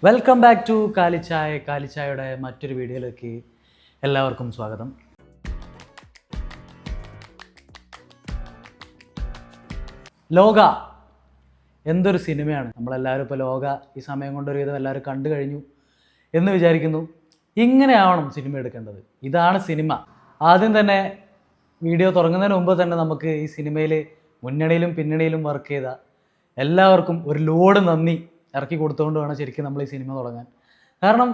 Welcome back to Kalichaya. കാലിച്ചായയുടെ മറ്റൊരു വീഡിയോയിലേക്ക് എല്ലാവർക്കും സ്വാഗതം. ലോക എന്തൊരു സിനിമയാണ്. നമ്മളെല്ലാവരും ഇപ്പോൾ ലോക ഈ സമയം കൊണ്ടൊരു വിധം എല്ലാവരും കണ്ടു കഴിഞ്ഞു എന്ന് വിചാരിക്കുന്നു. ഇങ്ങനെ ആവണം സിനിമ എടുക്കേണ്ടത്. ഇതാണ് സിനിമ. ആദ്യം തന്നെ വീഡിയോ തുടങ്ങുന്നതിന് മുമ്പ് തന്നെ നമുക്ക് ഈ സിനിമയിൽ മുന്നണിയിലും പിന്നണിയിലും വർക്ക് ചെയ്ത എല്ലാവർക്കും ഒരു ലോഡ് നന്ദി ഇറക്കി കൊടുത്തുകൊണ്ട് വേണം ശരിക്കും നമ്മൾ ഈ സിനിമ തുടങ്ങാൻ. കാരണം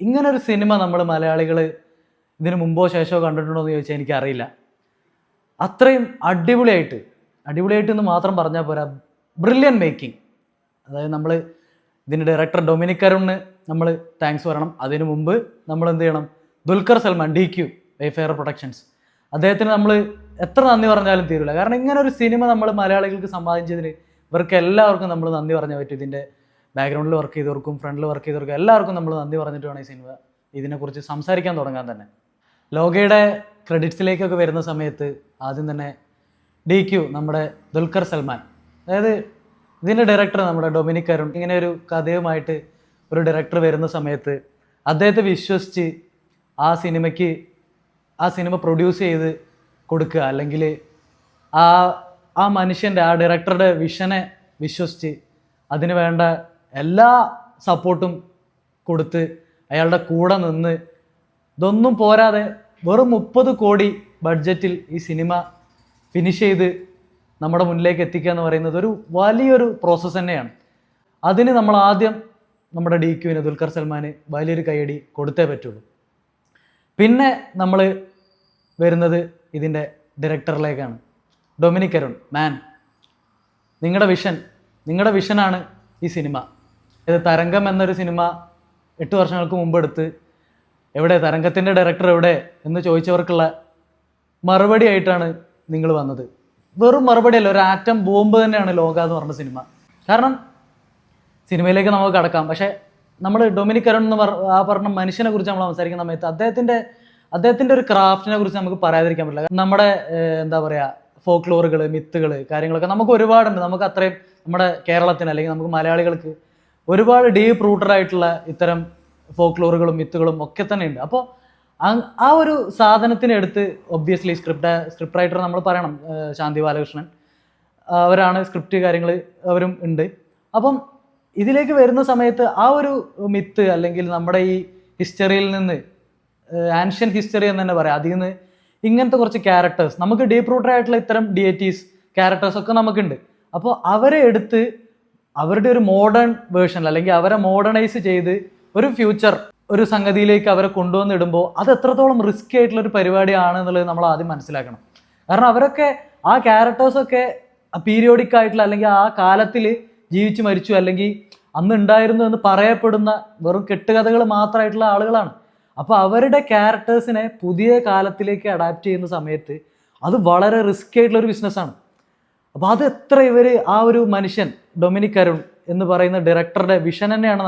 ഇങ്ങനൊരു സിനിമ നമ്മൾ മലയാളികൾ ഇതിന് മുമ്പോ ശേഷമോ കണ്ടിട്ടുണ്ടോ എന്ന് ചോദിച്ചാൽ എനിക്കറിയില്ല. അത്രയും അടിപൊളിയായിട്ട് എന്ന് മാത്രം പറഞ്ഞാൽ പോരാ, ബ്രില്യൻ മേക്കിംഗ്. അതായത് നമ്മൾ ഇതിൻ്റെ ഡയറക്ടർ ഡൊമിനിക് അരുണിന് നമ്മൾ താങ്ക്സ് പറയണം. അതിന് മുമ്പ് നമ്മൾ എന്ത് ചെയ്യണം, ദുൽഖർ സൽമാൻ DQ വെയ്ഫെയർ പ്രൊഡക്ഷൻസ്, അദ്ദേഹത്തിന് നമ്മൾ എത്ര നന്ദി പറഞ്ഞാലും തീരില്ല. കാരണം ഇങ്ങനെ ഒരു സിനിമ നമ്മൾ മലയാളികൾക്ക് സമ്മാനിച്ചതിന് ഇവർക്ക് എല്ലാവർക്കും നമ്മൾ നന്ദി പറഞ്ഞാൽ പറ്റും. ഇതിൻ്റെ ബാക്ക്ഗ്രൗണ്ടിൽ വർക്ക് ചെയ്തവർക്കും ഫ്രണ്ടിൽ വർക്ക് ചെയ്തവർക്കും എല്ലാവർക്കും നമ്മൾ നന്ദി പറഞ്ഞിട്ട് വേണം ഈ സിനിമ ഇതിനെക്കുറിച്ച് സംസാരിക്കാൻ തുടങ്ങാൻ തന്നെ. ലോകയുടെ ക്രെഡിറ്റ്സിലേക്കൊക്കെ വരുന്ന സമയത്ത് ആദ്യം തന്നെ DQ നമ്മുടെ ദുൽഖർ സൽമാൻ, അതായത് ഇതിൻ്റെ ഡയറക്ടർ നമ്മുടെ ഡൊമിനിക് അരുൺ, ഇങ്ങനെ ഒരു കഥയുമായിട്ട് ഒരു ഡയറക്ടർ വരുന്ന സമയത്ത് അദ്ദേഹത്തെ വിശ്വസിച്ച് ആ സിനിമ പ്രൊഡ്യൂസ് ചെയ്ത് കൊടുക്കുക, അല്ലെങ്കിൽ ആ മനുഷ്യൻ്റെ ആ ഡയറക്ടറുടെ വിഷനെ വിശ്വസിച്ച് അതിന് വേണ്ട എല്ലാ സപ്പോർട്ടും കൊടുത്ത് അയാളുടെ കൂടെ നിന്ന്, ഇതൊന്നും പോരാതെ വെറും 30 കോടി ബഡ്ജറ്റിൽ ഈ സിനിമ ഫിനിഷ് ചെയ്ത് നമ്മുടെ മുന്നിലേക്ക് എത്തിക്കുക എന്ന് പറയുന്നത് ഒരു വലിയൊരു പ്രോസസ്സ് തന്നെയാണ്. അതിന് നമ്മൾ ആദ്യം നമ്മുടെ DQവിന് ദുൽഖർ സൽമാന് വലിയൊരു കൈയടി കൊടുത്തേ പറ്റുള്ളൂ. പിന്നെ നമ്മൾ വരുന്നത് ഇതിൻ്റെ ഡയറക്ടറിലേക്കാണ്. ഡൊമിനിക് അരുൺ മാൻ, നിങ്ങളുടെ വിഷനാണ് ഈ സിനിമ. ഇത് തരംഗം എന്നൊരു സിനിമ 8 വർഷങ്ങൾക്ക് മുമ്പ് എടുത്ത് എവിടെ തരംഗത്തിൻ്റെ ഡയറക്ടർ എവിടെ എന്ന് ചോദിച്ചവർക്കുള്ള മറുപടി ആയിട്ടാണ് നിങ്ങൾ വന്നത്. വെറും മറുപടിയല്ല, ഒരു ആറ്റം ബോംബ് തന്നെയാണ് ലോക എന്ന് പറഞ്ഞ സിനിമ. കാരണം സിനിമയിലേക്ക് നമുക്ക് കടക്കാം, പക്ഷേ നമ്മൾ ഡൊമിനിക് അരുൺ എന്ന് പറഞ്ഞ മനുഷ്യനെ കുറിച്ച് നമ്മൾ സംസാരിക്കുന്ന സമയത്ത് അദ്ദേഹത്തിൻ്റെ ഒരു ക്രാഫ്റ്റിനെ കുറിച്ച് നമുക്ക് പറയാതിരിക്കാൻ പറ്റില്ല. നമ്മുടെ എന്താ പറയുക, ഫോക്ലോറുകൾ, മിത്തുകൾ, കാര്യങ്ങളൊക്കെ നമുക്ക് ഒരുപാടുണ്ട്. നമുക്ക് അത്രയും നമ്മുടെ കേരളത്തിന് അല്ലെങ്കിൽ നമുക്ക് മലയാളികൾക്ക് ഒരുപാട് ഡീപ്പ് റൂട്ടഡ് ആയിട്ടുള്ള ഇത്തരം ഫോക്ലോറുകളും മിത്തുകളും ഒക്കെ തന്നെ ഉണ്ട്. അപ്പോൾ ആ ഒരു സാധനത്തിനെടുത്ത് ഒബ്വിയസ്ലി സ്ക്രിപ്റ്റ് റൈറ്റർ നമ്മൾ പറയണം, ശാന്തി ബാലകൃഷ്ണൻ, അവരാണ് സ്ക്രിപ്റ്റ് കാര്യങ്ങൾ അവരും ഉണ്ട്. അപ്പം ഇതിലേക്ക് വരുന്ന സമയത്ത് ആ ഒരു മിത്ത് അല്ലെങ്കിൽ നമ്മുടെ ഈ ഹിസ്റ്ററിയിൽ നിന്ന്, ആൻഷ്യൻ ഹിസ്റ്ററി എന്ന് തന്നെ പറയാം, അതിൽ നിന്ന് ഇങ്ങനത്തെ കുറച്ച് ക്യാരക്ടേഴ്സ്, നമുക്ക് ഡീപ്പ് റൂട്ടഡ് ആയിട്ടുള്ള ഇത്തരം ഡിയറ്റീസ് ക്യാരക്ടേഴ്സ് ഒക്കെ നമുക്കുണ്ട്. അപ്പോൾ അവരെ എടുത്ത് അവരുടെ ഒരു മോഡേൺ വേർഷൻ അല്ലെങ്കിൽ അവരെ മോഡേണൈസ് ചെയ്ത് ഒരു ഫ്യൂച്ചർ ഒരു സംഗതിയിലേക്ക് അവരെ കൊണ്ടുവന്നിടുമ്പോൾ അത് എത്രത്തോളം റിസ്കി ആയിട്ടുള്ളൊരു പരിപാടിയാണ് എന്നുള്ളത് നമ്മൾ ആദ്യം മനസ്സിലാക്കണം. കാരണം അവരൊക്കെ ആ ക്യാരക്ടേഴ്സൊക്കെ പീരിയോഡിക് ആയിട്ടുള്ള അല്ലെങ്കിൽ ആ കാലത്തിൽ ജീവിച്ചു മരിച്ചു അല്ലെങ്കിൽ അന്ന് ഉണ്ടായിരുന്നു എന്ന് പറയപ്പെടുന്ന വെറും കെട്ടുകഥകൾ മാത്രമായിട്ടുള്ള ആളുകളാണ്. അപ്പോൾ അവരുടെ ക്യാരക്ടേഴ്സിനെ പുതിയ കാലത്തിലേക്ക് അഡാപ്റ്റ് ചെയ്യുന്ന സമയത്ത് അത് വളരെ റിസ്കി ആയിട്ടുള്ളൊരു ബിസിനസ്സാണ്. അപ്പോൾ അത് എത്ര ആ ഒരു മനുഷ്യൻ ഡൊമിനിക് അരുൺ എന്ന് പറയുന്ന ഡയറക്ടറുടെ വിഷൻ തന്നെയാണ്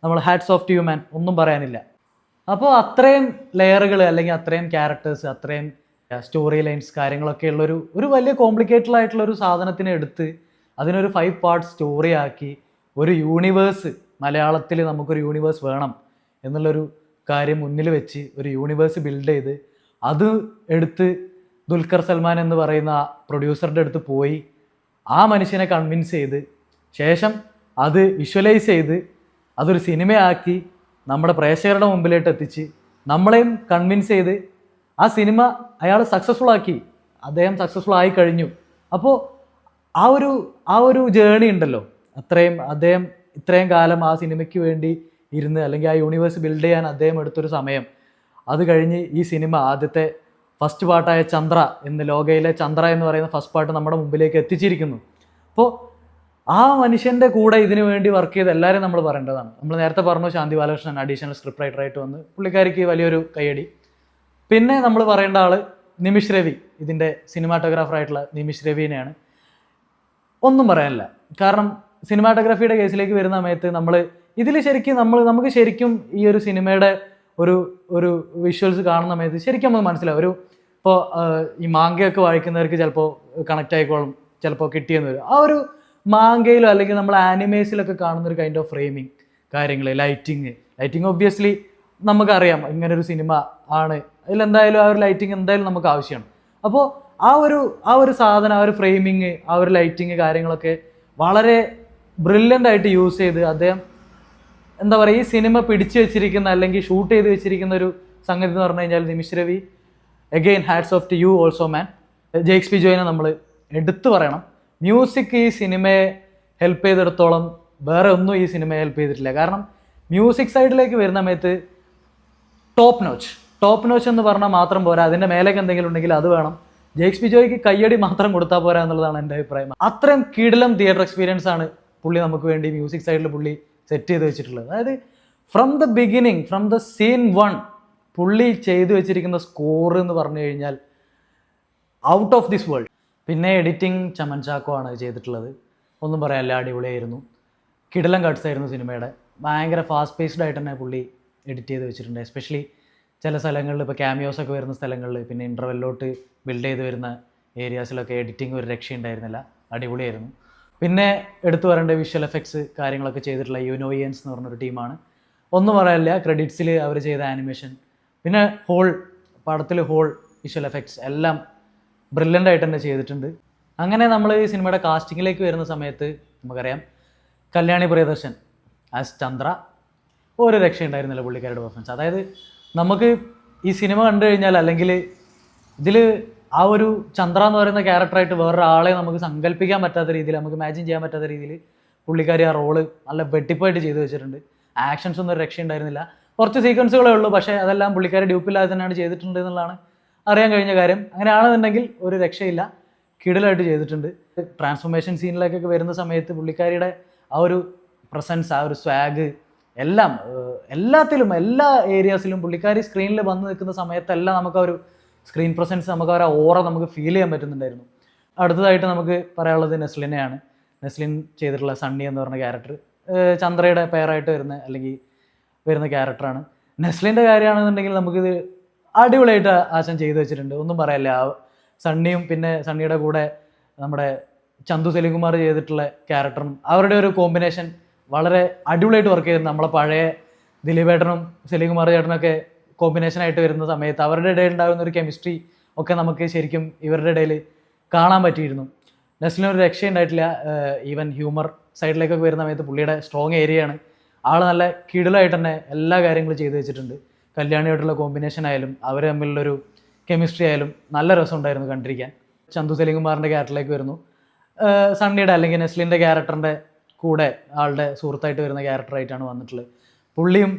നമ്മൾ hats off to you man, ഒന്നും പറയാനില്ല. അപ്പോൾ അത്രയും ലെയറുകൾ അല്ലെങ്കിൽ അത്രയും ക്യാരക്ടേഴ്സ്, അത്രയും സ്റ്റോറി ലൈൻസ് കാര്യങ്ങളൊക്കെ ഉള്ളൊരു വലിയ കോംപ്ലിക്കേറ്റഡ് ആയിട്ടുള്ളൊരു സാധനത്തിനെ എടുത്ത് അതിനൊരു 5 പാർട്ട് സ്റ്റോറി ആക്കി ഒരു യൂണിവേഴ്സ്, മലയാളത്തിൽ നമുക്കൊരു യൂണിവേഴ്സ് വേണം എന്നുള്ളൊരു കാര്യം മുന്നിൽ വെച്ച് ഒരു യൂണിവേഴ്സ് ബിൽഡ് ചെയ്ത് അത് എടുത്ത് ദുൽഖർ സൽമാൻ എന്ന് പറയുന്ന പ്രൊഡ്യൂസറുടെ അടുത്ത് പോയി ആ മനുഷ്യനെ കൺവിൻസ് ചെയ്ത് ശേഷം അത് വിഷ്വലൈസ് ചെയ്ത് അതൊരു സിനിമയാക്കി നമ്മുടെ പ്രേക്ഷകരുടെ മുമ്പിലേക്ക് എത്തിച്ച് നമ്മളെയും കൺവിൻസ് ചെയ്ത് ആ സിനിമ അയാൾ സക്സസ്ഫുൾ ആക്കി. അദ്ദേഹം സക്സസ്ഫുൾ ആയി കഴിഞ്ഞു. അപ്പോൾ ആ ഒരു ജേണി ഉണ്ടല്ലോ, അദ്ദേഹം ഇത്രയും കാലം ആ സിനിമയ്ക്ക് വേണ്ടി ഇരുന്ന് അല്ലെങ്കിൽ ആ യൂണിവേഴ്സ് ബിൽഡ് ചെയ്യാൻ അദ്ദേഹം എടുത്തൊരു സമയം, അത് കഴിഞ്ഞ് ഈ സിനിമ ആദ്യത്തെ ഫസ്റ്റ് പാർട്ടായ ചന്ദ്ര ലോകയിലെ ചന്ദ്ര എന്ന് പറയുന്ന ഫസ്റ്റ് പാർട്ട് നമ്മുടെ മുമ്പിലേക്ക് എത്തിച്ചിരിക്കുന്നു. അപ്പോൾ ആ മനുഷ്യൻ്റെ കൂടെ ഇതിനു വേണ്ടി വർക്ക് ചെയ്ത് എല്ലാവരും നമ്മൾ പറയേണ്ടതാണ്. നമ്മൾ നേരത്തെ പറഞ്ഞു ശാന്തി ബാലകൃഷ്ണൻ അഡീഷണൽ സ്ക്രിപ്റ്റ് റൈറ്ററായിട്ട് വന്ന് പുള്ളിക്കാരിക്ക് വലിയൊരു കൈയടി. പിന്നെ നമ്മൾ പറയേണ്ട ആൾ നിമിഷ് രവി, ഇതിൻ്റെ സിനിമാറ്റോഗ്രാഫറായിട്ടുള്ള നിമിഷ് രവിനെയാണ്. ഒന്നും പറയാനില്ല. കാരണം സിനിമാറ്റോഗ്രാഫിയുടെ കേസിലേക്ക് വരുന്ന സമയത്ത് നമ്മൾ ഇതിൽ നമുക്ക് ശരിക്കും ഈ ഒരു സിനിമയുടെ ഒരു വിഷ്വൽസ് കാണുന്ന സമയത്ത് ശരിക്കും നമുക്ക് മനസ്സിലാവും. ഇപ്പോൾ ഈ മാങ്കയൊക്കെ വായിക്കുന്നവർക്ക് ചിലപ്പോൾ കണക്റ്റ് ആയിക്കോളും, ചിലപ്പോൾ കിട്ടിയെന്ന് വരും. ആ ഒരു മാങ്കയിലോ അല്ലെങ്കിൽ നമ്മൾ ആനിമേസിലൊക്കെ കാണുന്ന ഒരു കൈൻഡ് ഓഫ് ഫ്രെയിമിങ് കാര്യങ്ങൾ, ലൈറ്റിങ് ഒബ്വിയസ്ലി നമുക്കറിയാം ഇങ്ങനൊരു സിനിമ ആണ്, അതിലെന്തായാലും ആ ഒരു ലൈറ്റിങ് എന്തായാലും നമുക്ക് ആവശ്യമാണ്. അപ്പോൾ ആ ഒരു സാധനം, ആ ഒരു ഫ്രെയിമിങ്, ആ ഒരു ലൈറ്റിങ് കാര്യങ്ങളൊക്കെ വളരെ ബ്രില്യൻ്റ് ആയിട്ട് യൂസ് ചെയ്ത് അദ്ദേഹം എന്താ പറയുക, ഈ സിനിമ പിടിച്ചു വെച്ചിരിക്കുന്ന അല്ലെങ്കിൽ ഷൂട്ട് ചെയ്ത് വെച്ചിരിക്കുന്ന ഒരു സംഗതി എന്ന് പറഞ്ഞു കഴിഞ്ഞാൽ Nimish Ravi, again hats off to you also man. Jakes P ജോയിനെ നമ്മൾ എടുത്തു പറയണം. മ്യൂസിക് ഈ സിനിമയെ ഹെൽപ്പ് ചെയ്തിടത്തോളം വേറെ ഒന്നും ഈ സിനിമയെ ഹെൽപ്പ് ചെയ്തിട്ടില്ല. കാരണം മ്യൂസിക് സൈഡിലേക്ക് വരുന്ന സമയത്ത് ടോപ്പ് നോച്ച് എന്ന് പറഞ്ഞാൽ മാത്രം പോരാ, അതിൻ്റെ മേലേക്ക് എന്തെങ്കിലും ഉണ്ടെങ്കിൽ അത് വേണം. ജെയ്ക്സ് പി ജോയ്ക്ക് കയ്യടി മാത്രം കൊടുത്താൽ പോരാ എന്നുള്ളതാണ് എൻ്റെ അഭിപ്രായം. അത്രയും കിടിലം തിയേറ്റർ എക്സ്പീരിയൻസ് ആണ് പുള്ളി നമുക്ക് വേണ്ടി മ്യൂസിക് സൈഡിൽ പുള്ളി സെറ്റ് ചെയ്ത് വെച്ചിട്ടുള്ളത്. അതായത് from the beginning, from the scene 1 പുള്ളി ചെയ്തു വെച്ചിരിക്കുന്ന സ്കോർ എന്ന് പറഞ്ഞു കഴിഞ്ഞാൽ ഔട്ട് ഓഫ് ദിസ് വേൾഡ്. പിന്നെ എഡിറ്റിംഗ് ചമൻ ചാക്കോ ആണ് ചെയ്തിട്ടുള്ളത്. ഒന്നും പറയാനില്ല, അടിപൊളിയായിരുന്നു. കിടിലം കട്ട്സ് ആയിരുന്നു സിനിമയുടെ. ഭയങ്കര ഫാസ്റ്റ് പേസ്ഡ് ആയിട്ട് തന്നെ പുള്ളി എഡിറ്റ് ചെയ്ത് വെച്ചിട്ടുണ്ട്. എസ്പെഷ്യലി ചില സ്ഥലങ്ങളിൽ, ഇപ്പോൾ ക്യാമിയോസൊക്കെ വരുന്ന സ്ഥലങ്ങളിൽ, പിന്നെ ഇൻ്റർവെല്ലോട്ട് ബിൽഡ് ചെയ്ത് വരുന്ന ഏരിയാസിലൊക്കെ എഡിറ്റിംഗ് ഒരു രക്ഷയുണ്ടായിരുന്നില്ല, അടിപൊളിയായിരുന്നു. പിന്നെ എടുത്തു പറയേണ്ട വിഷ്വൽ എഫക്ട്സ് കാര്യങ്ങളൊക്കെ ചെയ്തിട്ടുള്ള യുനോയിയൻസ് എന്ന് പറഞ്ഞൊരു ടീമാണ്. ഒന്നും പറയാനില്ല, ക്രെഡിറ്റ്സിൽ അവർ ചെയ്ത ആനിമേഷൻ, പിന്നെ പടത്തിൽ വിഷ്വൽ എഫക്ട്സ് എല്ലാം ബ്രില്യൻ്റ് ആയിട്ട് തന്നെ ചെയ്തിട്ടുണ്ട്. അങ്ങനെ നമ്മൾ ഈ സിനിമയുടെ കാസ്റ്റിങ്ങിലേക്ക് വരുന്ന സമയത്ത് നമുക്കറിയാം, കല്യാണി പ്രിയദർശൻ ആസ് ചന്ദ്ര ഒരു രക്ഷയുണ്ടായിരുന്നില്ല പുള്ളിക്കാരുടെ പെർഫോമൻസ്. അതായത് നമുക്ക് ഈ സിനിമ കണ്ടു കഴിഞ്ഞാൽ, അല്ലെങ്കിൽ ഇതിൽ ആ ഒരു ചന്ദ്ര എന്ന് പറയുന്ന ക്യാരക്ടറായിട്ട് വേറൊരാളെ നമുക്ക് സങ്കല്പിക്കാൻ പറ്റാത്ത രീതിയിൽ, നമുക്ക് ഇമാജിൻ ചെയ്യാൻ പറ്റാത്ത രീതിയിൽ പുള്ളിക്കാരി ആ റോള് നല്ല വെട്ടിപ്പായിട്ട് ചെയ്തു വെച്ചിട്ടുണ്ട്. ആക്ഷൻസ് ഒന്നും ഒരു രക്ഷയുണ്ടായിരുന്നില്ല. കുറച്ച് സീക്വൻസുകളേ ഉള്ളൂ, പക്ഷേ അതെല്ലാം പുള്ളിക്കാരി ഡ്യൂപ്പില്ലാതെ തന്നെയാണ് ചെയ്തിട്ടുണ്ട് എന്നുള്ളതാണ് അറിയാൻ കഴിഞ്ഞ കാര്യം. അങ്ങനെയാണെന്നുണ്ടെങ്കിൽ ഒരു രക്ഷയില്ല, കിടിലായിട്ട് ചെയ്തിട്ടുണ്ട്. ട്രാൻസ്ഫോർമേഷൻ സീനിലേക്കൊക്കെ വരുന്ന സമയത്ത് പുള്ളിക്കാരിയുടെ ആ ഒരു പ്രസൻസ്, ആ ഒരു സ്വാഗ് എല്ലാത്തിലും, എല്ലാ ഏരിയാസിലും പുള്ളിക്കാരി സ്ക്രീനിൽ വന്ന് നിൽക്കുന്ന സമയത്തെല്ലാം നമുക്ക് ആ ഒരു സ്ക്രീൻ പ്രസൻസ്, നമുക്ക് ആ ഓറ നമുക്ക് ഫീൽ ചെയ്യാൻ പറ്റുന്നുണ്ടായിരുന്നു. അടുത്തതായിട്ട് നമുക്ക് പറയാനുള്ളത് നെസ്ലിനെയാണ്. നെസ്ലിൻ ചെയ്തിട്ടുള്ള സണ്ണി എന്ന് പറഞ്ഞ ക്യാരക്ടർ ചന്ദ്രയുടെ പേരായിട്ട് വരുന്ന ക്യാരക്ടറാണ്. നെസ്ലിൻ്റെ കാര്യമാണെന്നുണ്ടെങ്കിൽ നമുക്കിത് അടിപൊളിയായിട്ട് ആശം ചെയ്തു വെച്ചിട്ടുണ്ട്, ഒന്നും പറയാനില്ല. സണ്ണിയും പിന്നെ സണ്ണിയുടെ കൂടെ നമ്മുടെ ചന്തു സെലികുമാർ ചെയ്തിട്ടുള്ള ക്യാരക്ടറും അവരുടെ ഒരു കോമ്പിനേഷൻ വളരെ അടിപൊളിയായിട്ട് വർക്ക് ചെയ്തിരുന്നു. നമ്മളെ പഴയ ദിലീപേട്ടനും സെലികുമാർ ചേട്ടനൊക്കെ കോമ്പിനേഷനായിട്ട് വരുന്ന സമയത്ത് അവരുടെ ഇടയിൽ ഉണ്ടാകുന്ന ഒരു കെമിസ്ട്രി ഒക്കെ നമുക്ക് ശരിക്കും ഇവരുടെ ഇടയിൽ കാണാൻ പറ്റിയിരുന്നു. നെസ്ലിനൊരു രക്ഷയുണ്ടായിട്ടില്ല. ഈവൻ ഹ്യൂമർ സൈഡിലേക്കൊക്കെ വരുന്ന സമയത്ത് പുള്ളിയുടെ സ്ട്രോങ് ഏരിയയാണ്. ആൾ നല്ല കിടിലായിട്ട് തന്നെ എല്ലാ കാര്യങ്ങളും ചെയ്തു വെച്ചിട്ടുണ്ട്. കല്യാണിയായിട്ടുള്ള കോമ്പിനേഷൻ ആയാലും അവർ തമ്മിലുള്ളൊരു കെമിസ്ട്രി ആയാലും നല്ല രസമുണ്ടായിരുന്നു കണ്ടിരിക്കാൻ. ചന്തു സെലികുമാറിൻ്റെ ക്യാരക്ടറിലേക്ക് വരുന്നു. സണ്ണിയുടെ അല്ലെങ്കിൽ നെസ്ലിൻ്റെ ക്യാരക്ടറിൻ്റെ കൂടെ ആളുടെ സുഹൃത്തായിട്ട് വരുന്ന ക്യാരക്ടറായിട്ടാണ് വന്നിട്ടുള്ളത്. പുള്ളിയും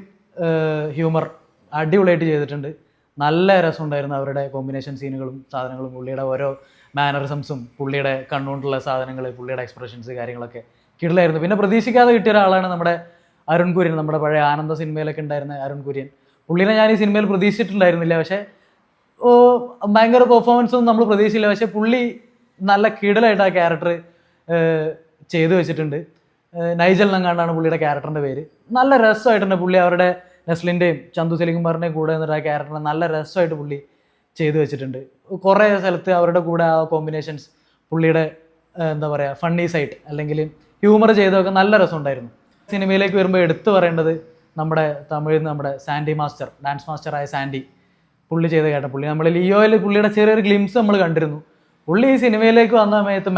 ഹ്യൂമർ അടിപൊളിയായിട്ട് ചെയ്തിട്ടുണ്ട്. നല്ല രസമുണ്ടായിരുന്നു അവരുടെ കോമ്പിനേഷൻ സീനുകളും സാധനങ്ങളും, പുള്ളിയുടെ ഓരോ മാനറിസംസും, പുള്ളിയുടെ കണ്ണുകൊണ്ടുള്ള സാധനങ്ങൾ, പുള്ളിയുടെ എക്സ്പ്രഷൻസ് കാര്യങ്ങളൊക്കെ കിടിലായിരുന്നു. പിന്നെ പ്രതീക്ഷിക്കാതെ കിട്ടിയ ഒരാളാണ് നമ്മുടെ അരുൺ കുര്യൻ, നമ്മുടെ പഴയ ആനന്ദ സിനിമയിലൊക്കെ ഉണ്ടായിരുന്ന അരുൺ കുര്യൻ. പുള്ളിനെ ഞാൻ ഈ സിനിമയിൽ പ്രതീക്ഷിച്ചിട്ടുണ്ടായിരുന്നില്ല, പക്ഷേ ഭയങ്കര പെർഫോമൻസൊന്നും നമ്മൾ പ്രതീക്ഷിച്ചില്ല. പക്ഷേ പുള്ളി നല്ല കിടലായിട്ട് ആ ക്യാരക്ടർ ചെയ്തു വെച്ചിട്ടുണ്ട്. നൈജൽ നങ്ങാണ്ടാണ് പുള്ളിയുടെ ക്യാരക്ടറിൻ്റെ പേര്. നല്ല രസമായിട്ടുണ്ട് പുള്ളി അവരുടെ നെസ്ലിൻ്റെയും ചന്തു സെലികുമാറിൻ്റെയും കൂടെ എന്നിട്ട് ആ ക്യാരക്ടറിനെ നല്ല രസമായിട്ട് പുള്ളി ചെയ്തു വെച്ചിട്ടുണ്ട്. കുറേ സ്ഥലത്ത് അവരുടെ കൂടെ ആ കോമ്പിനേഷൻസ്, പുള്ളിയുടെ എന്താ പറയുക ഫണ്ണി സൈഡ് അല്ലെങ്കിൽ ഹ്യൂമർ ചെയ്തൊക്കെ നല്ല രസമുണ്ടായിരുന്നു. സിനിമയിലേക്ക് വരുമ്പോൾ എടുത്തു പറയേണ്ടത് നമ്മുടെ തമിഴിൽ നമ്മുടെ സാൻഡി മാസ്റ്റർ, ഡാൻസ് മാസ്റ്ററായ സാൻഡി, പുള്ളി ചെയ്ത കേട്ട പുള്ളി നമ്മൾ ലിയോയിൽ പുള്ളിയുടെ ചെറിയൊരു ഗ്ലിംസ് നമ്മൾ കണ്ടിരുന്നു. പുള്ളി ഈ സിനിമയിലേക്ക് വന്ന സമയത്ത്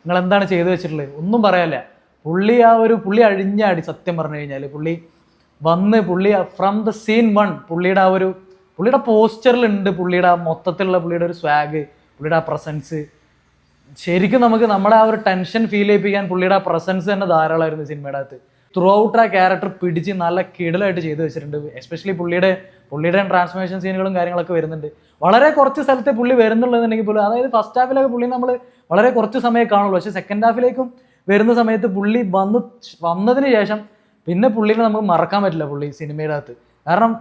നിങ്ങൾ എന്താണ് ചെയ്തു വെച്ചിട്ടുള്ളത് ഒന്നും പറയാനില്ല. പുള്ളി അഴിഞ്ഞാടി. സത്യം പറഞ്ഞു കഴിഞ്ഞാൽ പുള്ളി ഫ്രം ദ സീൻ 1 പുള്ളിയുടെ പോസ്റ്ററിലുണ്ട്, പുള്ളിയുടെ മൊത്തത്തിലുള്ള പുള്ളിയുടെ ഒരു സ്വാഗ്, പുള്ളിയുടെ ആ പ്രസൻസ്. ശരിക്കും നമ്മുടെ ആ ഒരു ടെൻഷൻ ഫീൽ ചെയ്യിപ്പിക്കാൻ പുള്ളിയുടെ ആ പ്രസൻസ് തന്നെ ധാരാളമായിരുന്നു സിനിമയുടെ അകത്ത്. ത്രൂ ഔട്ട് ആ ക്യാരക്ടർ പിടിച്ച് നല്ല കിടലായിട്ട് ചെയ്തു വെച്ചിട്ടുണ്ട്. എസ്പെഷ്യലി പുള്ളിയുടെ ട്രാൻസ്ഫോർമേഷൻ സീനുകളും കാര്യങ്ങളൊക്കെ വരുന്നുണ്ട്. വളരെ കുറച്ച് സ്ഥലത്തെ പുള്ളി വരുന്നുള്ളതെന്നുണ്ടെങ്കിൽ പോലും, അതായത് ഫസ്റ്റ് ഹാഫിലൊക്കെ പുള്ളി നമ്മൾ വളരെ കുറച്ച് സമയമേ കാണുള്ളൂ. പക്ഷേ സെക്കൻഡ് ഹാഫിലേക്കും വരുന്ന സമയത്ത് പുള്ളി വന്നതിന് ശേഷം പിന്നെ പുള്ളിനെ നമുക്ക് മറക്കാൻ പറ്റില്ല പുള്ളി സിനിമയുടെ അകത്ത്. കാരണം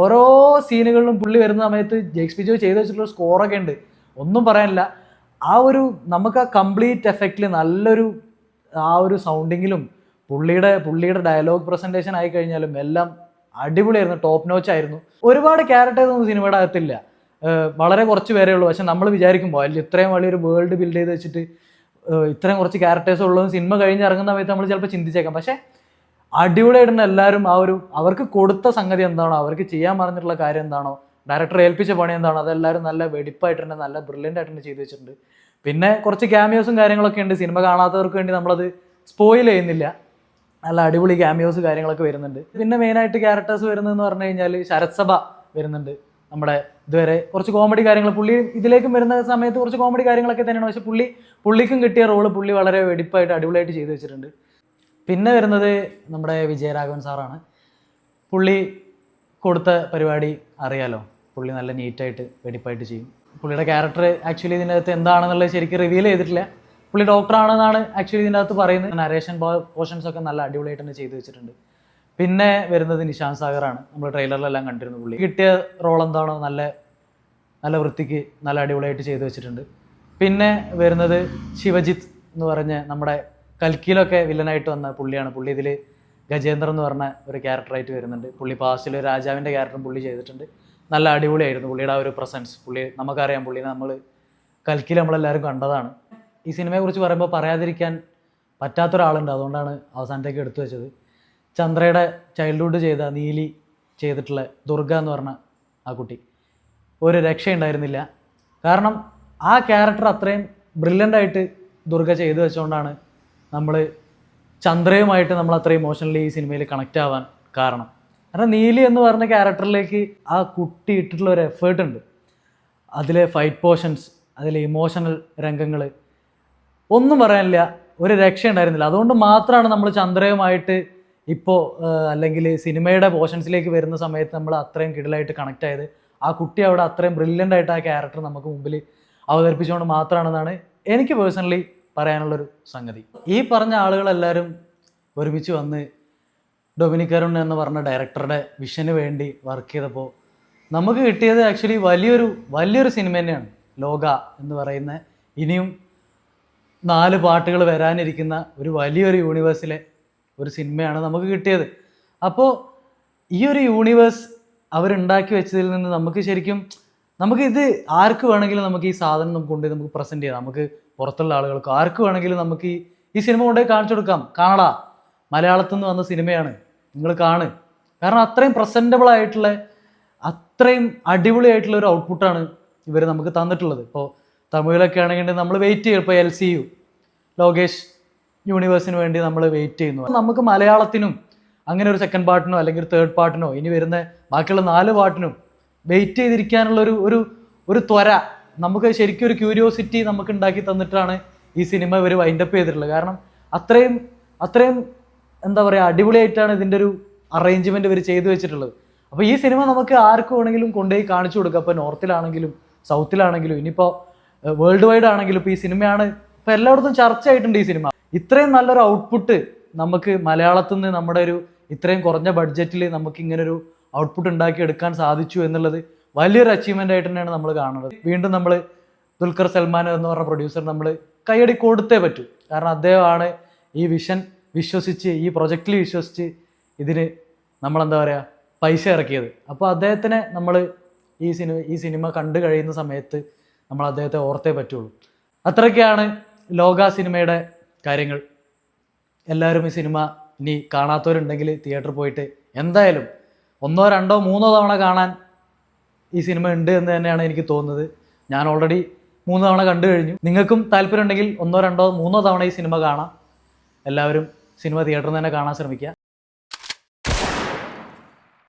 ഓരോ സീനുകളിലും പുള്ളി വരുന്ന സമയത്ത് ജെയ്ക്സ് പി ജോയ് ചെയ്തു വെച്ചിട്ടുള്ള സ്കോറൊക്കെ ഉണ്ട്, ഒന്നും പറയാനില്ല. നമുക്ക് ആ കംപ്ലീറ്റ് എഫക്റ്റിൽ നല്ലൊരു ആ ഒരു സൗണ്ടിങ്ങിലും പുള്ളിയുടെ ഡയലോഗ് പ്രസൻറ്റേഷൻ ആയി കഴിഞ്ഞാലും എല്ലാം അടിപൊളിയായിരുന്നു, ടോപ്പ് നോച്ച് ആയിരുന്നു. ഒരുപാട് ക്യാരക്ടേഴ്സ് ഒന്നും സിനിമയുടെ അകത്തില്ല, വളരെ കുറച്ച് പേരേ ഉള്ളൂ. പക്ഷെ നമ്മൾ വിചാരിക്കുമ്പോൾ ഇത്രയും വലിയൊരു വേൾഡ് ബിൽഡ് ചെയ്ത് വെച്ചിട്ട് ഇത്രയും കുറച്ച് ക്യാരക്ടേഴ്സ് ഉള്ളതും സിനിമ കഴിഞ്ഞ് ഇറങ്ങുന്ന സമയത്ത് നമ്മൾ ചിലപ്പോൾ ചിന്തിച്ചേക്കാം. പക്ഷേ അടിപൊളിയായിട്ട് എല്ലാവരും അവർക്ക് കൊടുത്ത സംഗതി എന്താണോ, അവർക്ക് ചെയ്യാൻ പറഞ്ഞിട്ടുള്ള കാര്യം എന്താണോ, ഡയറക്ടർ ഏൽപ്പിച്ച പണി എന്താണോ, അതെല്ലാവരും നല്ല വെടിപ്പായിട്ട് തന്നെ നല്ല ബ്രില്യൻ്റ് ആയിട്ട് തന്നെ ചെയ്തു വെച്ചിട്ടുണ്ട്. പിന്നെ കുറച്ച് ക്യാമിയോസും കാര്യങ്ങളൊക്കെ ഉണ്ട്. സിനിമ കാണാത്തവർക്ക് വേണ്ടി നമ്മളത് സ്പോയിൽ ചെയ്യുന്നില്ല. നല്ല അടിപൊളി ക്യാമിയോസ് കാര്യങ്ങളൊക്കെ വരുന്നുണ്ട്. പിന്നെ മെയിനായിട്ട് ക്യാരക്ടേഴ്സ് വരുന്നതെന്ന് പറഞ്ഞു കഴിഞ്ഞാൽ ശരത് സഭ വരുന്നുണ്ട്. നമ്മുടെ ഇതുവരെ കുറച്ച് കോമഡി കാര്യങ്ങൾ പുള്ളി ഇതിലേക്കും വരുന്ന സമയത്ത് കുറച്ച് കോമഡി കാര്യങ്ങളൊക്കെ തന്നെയാണ്. പക്ഷെ പുള്ളിക്കും കിട്ടിയ റോള് പുള്ളി വളരെ വെടിപ്പായിട്ട് അടിപൊളിയായിട്ട് ചെയ്തു വെച്ചിട്ടുണ്ട്. പിന്നെ വരുന്നത് നമ്മുടെ വിജയരാഘവൻ സാറാണ്. പുള്ളി കൊടുത്ത പരിപാടി അറിയാലോ, പുള്ളി നല്ല നീറ്റായിട്ട് വെടിപ്പായിട്ട് ചെയ്യും. പുള്ളിയുടെ ക്യാരക്ടർ ആക്ച്വലി ഇതിനകത്ത് എന്താണെന്നുള്ളത് ശരിക്കും റിവീൽ ചെയ്തിട്ടില്ല. പുള്ളി ഡോക്ടറാണെന്നാണ് ആക്ച്വലി ഇതിൻ്റെ അകത്ത് പറയുന്നത്. നരേഷൻ പോർഷൻസ് ഒക്കെ നല്ല അടിപൊളിയായിട്ട് തന്നെ ചെയ്തു വെച്ചിട്ടുണ്ട്. പിന്നെ വരുന്നത് നിശാന്ത് സാഗറാണ്. നമ്മൾ ട്രെയിലറിലെല്ലാം കണ്ടിരുന്നു. പുള്ളി കിട്ടിയ റോൾ എന്താണോ നല്ല നല്ല വൃത്തിക്ക് നല്ല അടിപൊളിയായിട്ട് ചെയ്തു വെച്ചിട്ടുണ്ട്. പിന്നെ വരുന്നത് ശിവജിത്ത് എന്ന് പറഞ്ഞ നമ്മുടെ കൽക്കിയിലൊക്കെ വില്ലനായിട്ട് വന്ന പുള്ളിയാണ്. പുള്ളി ഇതിൽ ഗജേന്ദ്രൻ എന്ന് പറഞ്ഞ ഒരു ക്യാരക്ടറായിട്ട് വരുന്നുണ്ട്. പുള്ളി പാസ്റ്റിൽ രാജാവിൻ്റെ ക്യാരക്ടറും പുള്ളി ചെയ്തിട്ടുണ്ട്. നല്ല അടിപൊളിയായിരുന്നു പുള്ളിയുടെ ആ ഒരു പ്രസൻസ്. പുള്ളി നമുക്കറിയാം, പുള്ളിനെ നമ്മൾ കൽക്കിയിൽ നമ്മളെല്ലാവരും കണ്ടതാണ്. ഈ സിനിമയെക്കുറിച്ച് പറയുമ്പോൾ പറയാതിരിക്കാൻ പറ്റാത്തൊരാളുണ്ട്, അതുകൊണ്ടാണ് അവസാനത്തേക്ക് എടുത്തു വെച്ചത്. ചന്ദ്രയുടെ ചൈൽഡ്ഹുഡ് ചെയ്ത നീലി ചെയ്തിട്ടുള്ള ദുർഗ എന്ന് പറഞ്ഞ ആ കുട്ടി ഒരു രക്ഷയുണ്ടായിരുന്നില്ല. കാരണം ആ ക്യാരക്ടർ അത്രയും ബ്രില്യൻ്റായിട്ട് ദുർഗ ചെയ്തു വെച്ചുകൊണ്ടാണ് നമ്മൾ ചന്ദ്രയുമായിട്ട് നമ്മൾ അത്രയും ഇമോഷണലി ഈ സിനിമയിൽ കണക്റ്റ് ആവാൻ കാരണം. കാരണം നീലി എന്ന് പറഞ്ഞ ക്യാരക്ടറിലേക്ക് ആ കുട്ടി ഇട്ടിട്ടുള്ള ഒരു എഫേർട്ട് ഉണ്ട്. അതിലെ ഫൈറ്റ് പോർഷൻസ്, അതിലെ ഇമോഷണൽ രംഗങ്ങൾ ഒന്നും പറയാനില്ല, ഒരു രക്ഷ ഉണ്ടായിരുന്നില്ല. അതുകൊണ്ട് മാത്രമാണ് നമ്മൾ ചന്ദ്രയുമായിട്ട് ഇപ്പോൾ അല്ലെങ്കിൽ സിനിമയുടെ പോർഷൻസിലേക്ക് വരുന്ന സമയത്ത് നമ്മൾ അത്രയും കിടലായിട്ട് കണക്റ്റ് ആയത്. ആ കുട്ടി അവിടെ അത്രയും ബ്രില്യൻ്റ് ആയിട്ട് ആ ക്യാരക്ടർ നമുക്ക് മുമ്പിൽ അവതരിപ്പിച്ചുകൊണ്ട് മാത്രമാണെന്നാണ് എനിക്ക് പേഴ്സണലി പറയാനുള്ളൊരു സംഗതി. ഈ പറഞ്ഞ ആളുകളെല്ലാവരും ഒരുമിച്ച് വന്ന് ഡൊമിനിക് അരുൺ എന്ന് പറഞ്ഞ ഡയറക്ടറുടെ വിഷന് വേണ്ടി വർക്ക് ചെയ്തപ്പോൾ നമുക്ക് കിട്ടിയത് ആക്ച്വലി വലിയൊരു സിനിമ തന്നെയാണ്. ലോക എന്ന് പറയുന്ന ഇനിയും 4 പാട്ടുകൾ വരാനിരിക്കുന്ന ഒരു വലിയൊരു യൂണിവേഴ്സിലെ ഒരു സിനിമയാണ് നമുക്ക് കിട്ടിയത്. അപ്പോൾ ഈ ഒരു യൂണിവേഴ്സ് അവരുണ്ടാക്കി വെച്ചതിൽ നിന്ന് നമുക്ക് ശരിക്കും ഇത് ആർക്ക് വേണമെങ്കിലും നമുക്ക് ഈ സാധനം നമുക്ക് പ്രസൻറ്റ് ചെയ്യാം. നമുക്ക് പുറത്തുള്ള ആളുകൾക്ക് ആർക്ക് വേണമെങ്കിലും നമുക്ക് ഈ സിനിമ കൊണ്ടുപോയി കാണിച്ചു കൊടുക്കാം. കാണടാ, മലയാളത്തിൽ നിന്ന് വന്ന സിനിമയാണ്, നിങ്ങൾ കാണ്. കാരണം അത്രയും പ്രസൻറ്റബിൾ ആയിട്ടുള്ള അത്രയും അടിപൊളിയായിട്ടുള്ള ഒരു ഔട്ട്പുട്ടാണ് ഇവർ നമുക്ക് തന്നിട്ടുള്ളത്. ഇപ്പോൾ തമിഴിലൊക്കെ ആണെങ്കിൽ നമ്മൾ വെയിറ്റ് ചെയ്യും. ഇപ്പോൾ LCU ലോകേഷ് യൂണിവേഴ്സിന് വേണ്ടി നമ്മൾ വെയിറ്റ് ചെയ്യുന്നു. നമുക്ക് മലയാളത്തിനും അങ്ങനെ ഒരു സെക്കൻഡ് പാർട്ടിനോ അല്ലെങ്കിൽ ഒരു തേർഡ് പാർട്ടിനോ ഇനി വരുന്ന ബാക്കിയുള്ള 4 പാർട്ടിനും വെയിറ്റ് ചെയ്തിരിക്കാനുള്ള ഒരു ത്വര, നമുക്ക് ശരിക്കും ഒരു ക്യൂരിയോസിറ്റി നമുക്ക് ഉണ്ടാക്കി തന്നിട്ടാണ് ഈ സിനിമ ഇവർ വൈൻഡപ്പ് ചെയ്തിട്ടുള്ളത്. കാരണം അത്രയും എന്താ പറയുക, അടിപൊളിയായിട്ടാണ് ഇതിൻ്റെ ഒരു അറേഞ്ച്മെൻറ്റ് ഇവർ ചെയ്തു വെച്ചിട്ടുള്ളത്. അപ്പോൾ ഈ സിനിമ നമുക്ക് ആർക്ക് വേണമെങ്കിലും കൊണ്ടുപോയി കാണിച്ചു കൊടുക്കാം. ഇപ്പോൾ നോർത്തിലാണെങ്കിലും സൗത്തിലാണെങ്കിലും ഇനിയിപ്പോൾ വേൾഡ് വൈഡ് ആണെങ്കിലും ഇപ്പോൾ ഈ സിനിമയാണ് ഇപ്പോൾ എല്ലായിടത്തും ചർച്ചയായിട്ടുണ്ട്. ഈ സിനിമ ഇത്രയും നല്ലൊരു ഔട്ട്പുട്ട് നമുക്ക് മലയാളത്തിൽ നിന്ന് നമ്മുടെ ഒരു ഇത്രയും കുറഞ്ഞ ബഡ്ജറ്റിൽ നമുക്ക് ഇങ്ങനൊരു ഔട്ട്പുട്ട് ഉണ്ടാക്കി എടുക്കാൻ സാധിച്ചു എന്നുള്ളത് വലിയൊരു അച്ചീവ്മെൻ്റ് ആയിട്ട് തന്നെയാണ് നമ്മൾ കാണുന്നത്. വീണ്ടും നമ്മൾ ദുൽഖർ സൽമാൻ എന്ന് പറഞ്ഞ പ്രൊഡ്യൂസർ നമ്മൾ കൈയടി കൊടുത്തേ പറ്റൂ. കാരണം അദ്ദേഹമാണ് ഈ വിഷൻ വിശ്വസിച്ച്, ഈ പ്രൊജക്റ്റിൽ വിശ്വസിച്ച് ഇതിന് നമ്മളെന്താ പറയുക പൈസ ഇറക്കിയത്. അപ്പോൾ അദ്ദേഹത്തിനെ നമ്മൾ ഈ സിനിമ കണ്ടു കഴിയുന്ന സമയത്ത് നമ്മൾ അദ്ദേഹത്തെ ഓർത്തേ പറ്റുള്ളൂ. അത്രയ്ക്കാണ് ലോക സിനിമയുടെ കാര്യങ്ങൾ. എല്ലാവരും ഈ സിനിമ ഇനി കാണാത്തവരുണ്ടെങ്കിൽ തിയേറ്ററിൽ പോയിട്ട് എന്തായാലും 1, 2, 3 തവണ കാണാൻ ഈ സിനിമ ഉണ്ട് എന്ന് തന്നെയാണ് എനിക്ക് തോന്നുന്നത്. ഞാൻ ഓൾറെഡി 3 തവണ കണ്ടു കഴിഞ്ഞു. നിങ്ങൾക്കും താല്പര്യം ഉണ്ടെങ്കിൽ 1, 2, 3 തവണ ഈ സിനിമ കാണാം. എല്ലാവരും സിനിമ തിയേറ്ററിൽ നിന്ന് തന്നെ കാണാൻ ശ്രമിക്കുക.